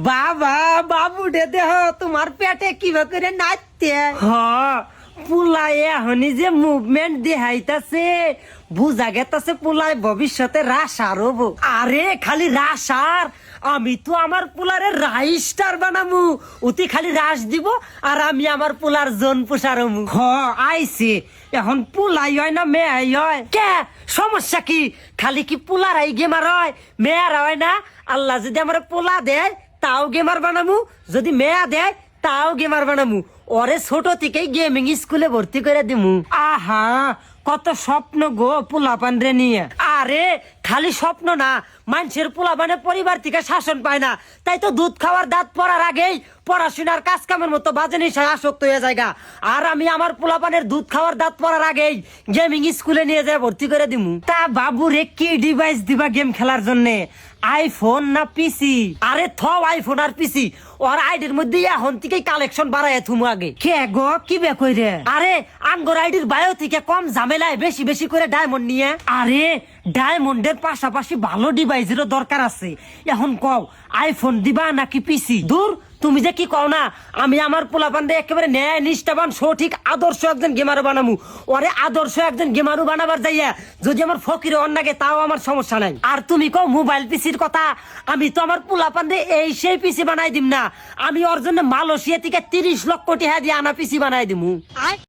বাবা বাবু দে দেহ তোমার পেটে কিবা করে নাচতে পুলাই এখনই যে মুভমেন্ট দেখাইতাছে বুঝা গেতাছে পুলাই ভবিষ্যতে রাসার হবো। আরে খালি রাসার আমি তো আমার পোলারে রাইস স্টার বানামু, উতি খালি রাস দিব আর আমি আমার পোলার জন পোষার হমু। আইছে এখন পোলাই হয় না মেয়াই হয় কে সমস্যা কি? খালি কি পোলারাই গেমার হয় মেয়ার হয় না? আল্লাহ যদি আমার পোলা দেয় তাও গেমার বানামু, যদি মেয়া দেয় তাও গেমার বানামু। ওরে ছোট থেকেই গেমিং স্কুলে ভর্তি করে দিমু। আহা কত স্বপ্ন গো পোলাপান রে নিয়ে। আরে খালি স্বপ্ন না, মানুষের পোলাপানে পরিবার থেকে শাসন পায় না, তাই তো দুধ খাওয়ার দাঁত পড়ার আগেই পড়াশোনার কাজ কামের মতো বাজে নেশায় আসক্ত হয়ে যায়। আর আমি আমার পোলাপানের দুধ খাওয়ার দাঁত পড়ার আগেই গেমিং স্কুলে নিয়ে যায় ভর্তি করে দিমু। তা বাবু রে কি ডিভাইস দিবা গেম খেলার জন্যে? আইফোন না পিসি? আরে থাও আইফোন আর পিসি, ওর আইডির মধ্যে এখন থেকে কালেকশন বাড়ায় থুমু আগে। কে গো কি বে কইরে? আরে আঙ্গর আইডির বায়ো থেকে কম ঝামেলায় বেশি বেশি করে ডায়মন্ড নিয়ে। আরে ডায়মন্ডের পাশাপাশি ভালো ডিভাইসেরও দরকার আছে। এখন কও আইফোন দিবা নাকি পিসি? দূর তুমি যে কি কও না, আমি আমার পোলাপানরে একেবারে ন্যায় নিষ্ঠাবান সঠিক আদর্শ একজন গেমারও বানামু। ওরে আদর্শ একজন গেমারও বানাবার যাইয়া যদি আমার ফকিরে অন্যাগে তাও আমার সমস্যা নাই। আর তুমি কও মোবাইল পিসির কথা, আমি তো আমার পোলাপানরে এই সেই পিসি বানাই দিম না, আমি ওর জন্য মালয়েশিয়া থেকে 30 লক্ষ টাকা দিয়ে আনা পিসি বানাই দিমু।